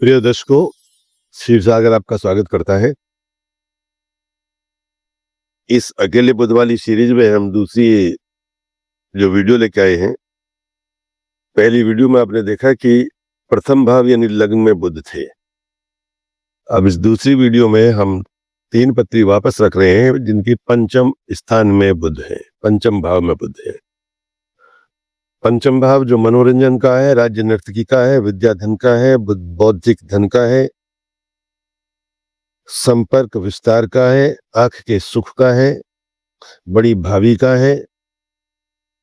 प्रिय दर्शकों, क्षीरसागर आपका स्वागत करता है। इस अकेले बुध वाली सीरीज में हम दूसरी जो वीडियो लेके आए हैं। पहली वीडियो में आपने देखा कि प्रथम भाव यानी लग्न में बुध थे। अब इस दूसरी वीडियो में हम 3 पत्री वापस रख रहे हैं जिनकी पंचम स्थान में बुध है, पंचम भाव में बुध है। पंचम भाव जो मनोरंजन का है, राज्य नर्तकी का है, विद्या धन का है, बौद्धिक धन का है, संपर्क विस्तार का है, आंख के सुख का है, बड़ी भावी का है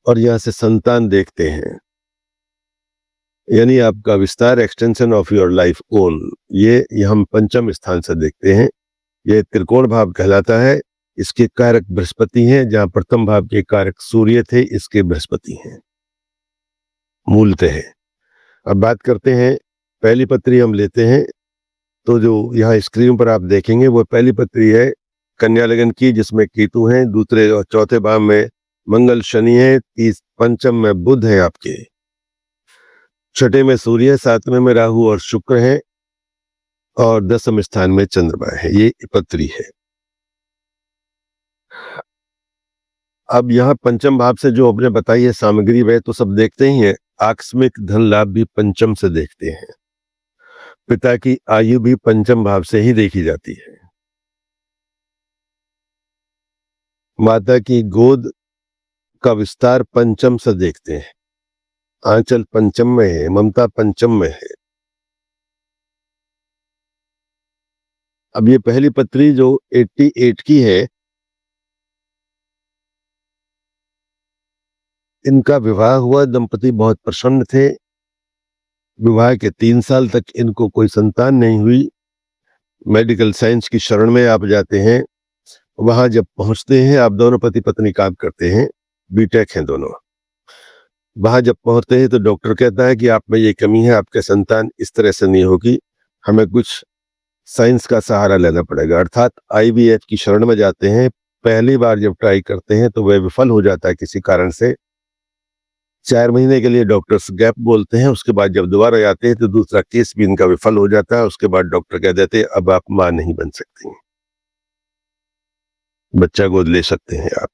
और यहां से संतान देखते हैं, यानी आपका विस्तार, extension of your life own, ये हम पंचम स्थान से देखते हैं। ये त्रिकोण भाव कहलाता है। इसके कारक बृहस्पति हैं, जहां प्रथम भाव के कारक सूर्य थे, इसके बृहस्पति हैं मूलतः। अब बात करते हैं, पहली पत्री हम लेते हैं तो जो यहाँ स्क्रीन पर आप देखेंगे वो पहली पत्री है कन्या लगन की, जिसमें केतु हैं, दूसरे और चौथे भाव में मंगल शनि है, पंचम में बुध है आपके, छठे में सूर्य, सातवें में राहु और शुक्र है और 10वें स्थान में चंद्रमा है। ये पत्री है। अब यहाँ पंचम भाव से जो आपने बताई है सामग्री, वह तो सब देखते ही है। आकस्मिक धन लाभ भी पंचम से देखते हैं। पिता की आयु भी पंचम भाव से ही देखी जाती है। माता की गोद का विस्तार पंचम से देखते हैं। आंचल पंचम में है, ममता पंचम में है। अब ये पहली पत्री जो 88 की है, इनका विवाह हुआ, दंपति बहुत प्रसन्न थे। विवाह के 3 साल तक इनको कोई संतान नहीं हुई। मेडिकल साइंस की शरण में आप जाते हैं। वहां जब पहुंचते हैं, आप दोनों पति पत्नी काम करते हैं, बीटेक हैं दोनों। वहां जब पहुंचते हैं तो डॉक्टर कहता है कि आप में ये कमी है, आपके संतान इस तरह से नहीं होगी, हमें कुछ साइंस का सहारा लेना पड़ेगा। अर्थात IVF की शरण में जाते हैं। पहली बार जब ट्राई करते हैं तो वह विफल हो जाता है किसी कारण से। 4 महीने के लिए डॉक्टर्स गैप बोलते हैं। उसके बाद जब दोबारा आते हैं तो दूसरा केस भी इनका विफल हो जाता है। उसके बाद डॉक्टर कह देते हैं अब आप मां नहीं बन सकती, बच्चा गोद ले सकते हैं आप।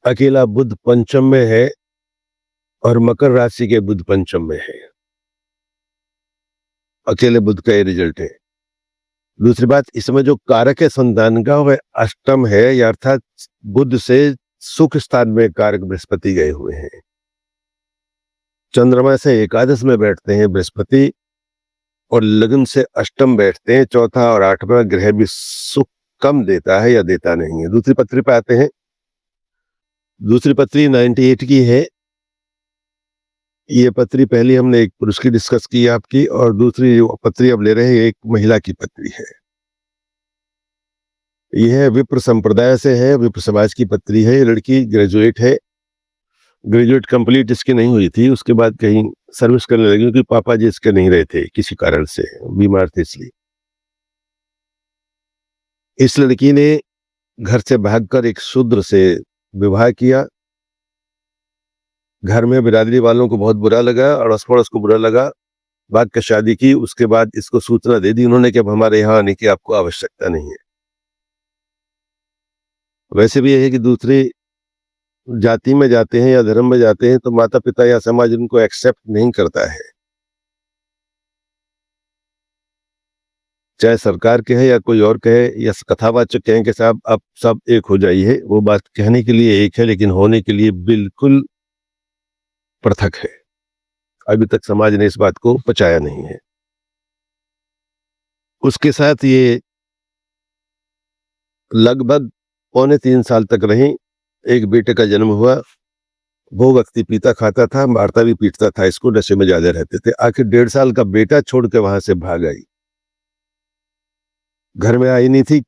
अकेला बुध पंचम में है और मकर राशि के बुध पंचम में है। अकेले बुध का ये रिजल्ट है। दूसरी बात, इसमें जो कारक है संतान का, वह अष्टम है, या अर्थात बुध से सुख स्थान में कारक बृहस्पति गए हुए हैं। चंद्रमा से एकादश में बैठते हैं बृहस्पति और लग्न से अष्टम बैठते हैं। चौथा और 8वां ग्रह भी सुख कम देता है या देता नहीं है। दूसरी पत्री पे आते हैं। दूसरी पत्री 98 की है। ये पत्री पहली हमने एक पुरुष की डिस्कस की आपकी, और दूसरी पत्री अब ले रहे हैं एक महिला की पत्री है। यह विप्र संप्रदाय से है, विप्र समाज की पत्री है। लड़की ग्रेजुएट है। ग्रेजुएट कंप्लीट इसकी नहीं हुई थी, उसके बाद कहीं सर्विस करने लगी क्योंकि पापा जी इसके नहीं रहे थे, किसी कारण से बीमार थे इसलिए। इस लड़की ने घर से भागकर एक शूद्र से विवाह किया। घर में बिरादरी वालों को बहुत बुरा लगा, अड़ोस पड़ोस को बुरा लगा। बाद का शादी की, उसके बाद इसको सूचना दे दी उन्होंने कि अब हमारे यहाँ आने की आपको आवश्यकता नहीं है। वैसे भी यह है कि दूसरी जाति में जाते हैं या धर्म में जाते हैं तो माता पिता या समाज उनको एक्सेप्ट नहीं करता है, चाहे सरकार कहे या कोई और कहे या कथावाचक कहें कि साहब आप सब एक हो जाइए। वो बात कहने के लिए एक है लेकिन होने के लिए बिल्कुल पृथक है। अभी तक समाज ने इस बात को पचाया नहीं है। उसके साथ ये लगभग 3.25 साल तक रही। एक बेटे का जन्म हुआ। वो व्यक्ति पीता खाता था, मारता भी पीटता था इसको, नशे में ज्यादा रहते थे। आखिर 1.5 साल का बेटा छोड़ के वहां से भाग आई। घर में आई नहीं थी,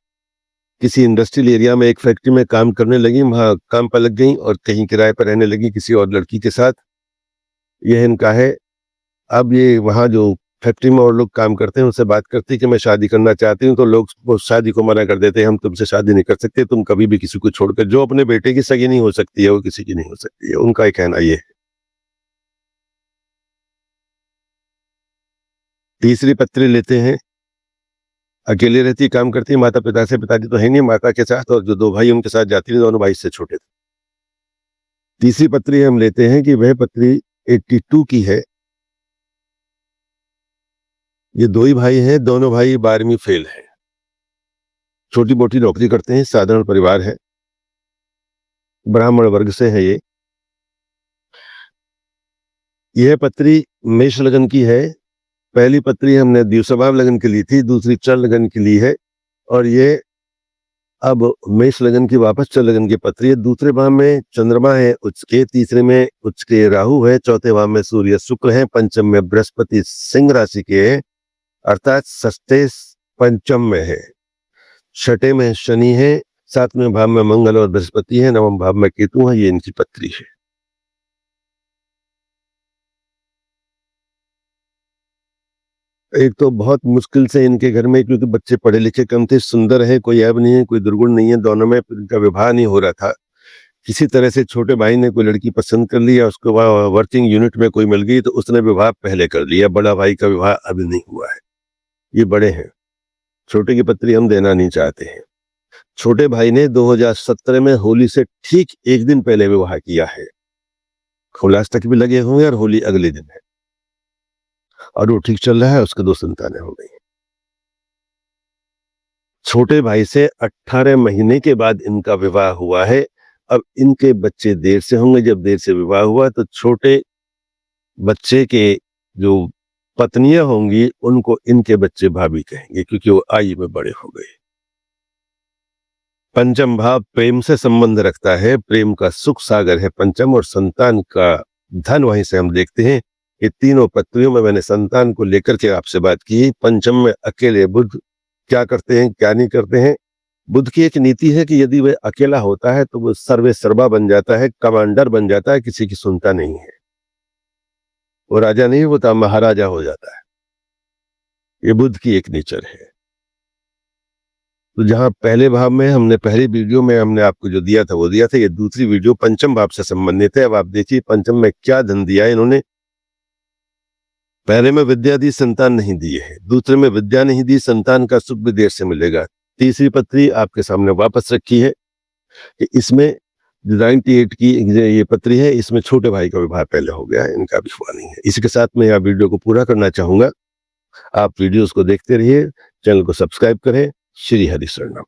किसी इंडस्ट्रियल एरिया में एक फैक्ट्री में काम करने लगी, वहां काम पर लग गई और कहीं किराए पर रहने लगी किसी और लड़की के साथ। यह इनका है। अब ये वहां जो फैक्ट्री में और लोग काम करते हैं उनसे बात करती कि मैं शादी करना चाहती हूँ, तो लोग वो शादी को मना कर देते हैं, हम तुमसे शादी नहीं कर सकते, तुम कभी भी किसी को छोड़कर, जो अपने बेटे की सगी नहीं हो सकती है वो किसी की नहीं हो सकती है। उनका एक कहना ये है। तीसरी पत्री लेते हैं, अकेले रहती, काम करती, माता पिता से, पिताजी तो है नहीं, माता के साथ, और जो 2 भाई उनके साथ जाती थी, दोनों भाई से छोटे थे। तीसरी पत्री हम लेते हैं कि वह पत्री 82 की है। ये 2 ही भाई हैं, दोनों भाई 12वीं फेल हैं। छोटी-मोटी नौकरी करते हैं, साधारण परिवार है, ब्राह्मण वर्ग से है ये। यह पत्री मेष लगन की है। पहली पत्री हमने द्विस्वभाव लगन की ली थी, दूसरी चर लगन की ली है, और ये अब मेष लगन की वापस चर लगन की पत्री है। दूसरे भाव में चंद्रमा है उच्च के, तीसरे में उच्च के राहु है, चौथे भाव में सूर्य शुक्र है, पंचम में बृहस्पति सिंह राशि के है, अर्थात षष्ठे पंचम में है, छठे में शनि है, 7वें भाव में मंगल और बृहस्पति है, 9वें भाव में केतु है। ये इनकी पत्री है। एक तो बहुत मुश्किल से इनके घर में, क्योंकि बच्चे पढ़े लिखे कम थे, सुंदर है, कोई ऐब नहीं है, कोई दुर्गुण नहीं है, दोनों में इनका विवाह नहीं हो रहा था। किसी तरह से छोटे भाई ने कोई लड़की पसंद कर लिया, उसको वर्किंग यूनिट में कोई मिल गई, तो उसने विवाह पहले कर लिया। बड़ा भाई का विवाह अभी नहीं हुआ है, ये बड़े हैं। छोटे की पत्री हम देना नहीं चाहते हैं। छोटे भाई ने 2017 में होली से ठीक 1 दिन पहले विवाह किया है। खुलास भी लगे हुए और होली अगले दिन है, और वो ठीक चल रहा है, उसके 2 संतानें हो गई। छोटे भाई से 18 महीने के बाद इनका विवाह हुआ है। अब इनके बच्चे देर से होंगे। जब देर से विवाह हुआ तो छोटे बच्चे के जो पत्नियां होंगी उनको इनके बच्चे भाभी कहेंगे, क्योंकि वो आयु में बड़े हो गए। पंचम भाव प्रेम से संबंध रखता है, प्रेम का सुख सागर है पंचम, और संतान का धन वहीं से हम देखते हैं। ये तीनों पत्रियों में मैंने संतान को लेकर के आपसे बात की। पंचम में अकेले बुध क्या करते हैं, क्या नहीं करते हैं। बुध की एक नीति है कि यदि वह अकेला होता है तो वो सर्वे सर्वा बन जाता है, कमांडर बन जाता है, किसी की सुनता नहीं है। वो राजा नहीं होता, महाराजा हो जाता है। ये बुध की एक नेचर है। तो जहां पहले भाव में हमने पहली वीडियो में हमने आपको जो दिया था वो दिया था, ये दूसरी वीडियो पंचम भाव से संबंधित है। अब आप देखिए पंचम में क्या धन दिया है इन्होंने। पहले में विद्या दी, संतान नहीं दी है। दूसरे में विद्या नहीं दी, संतान का सुख भी देर से मिलेगा। तीसरी पत्री आपके सामने वापस रखी है कि इसमें 98 की ये पत्री है, इसमें छोटे भाई का विवाह पहले हो गया है, इनका भी हुआ नहीं है। इसके साथ मैं यह वीडियो को पूरा करना चाहूंगा। आप वीडियोस को देखते रहिए, चैनल को सब्सक्राइब करें। श्री हरि शरणम।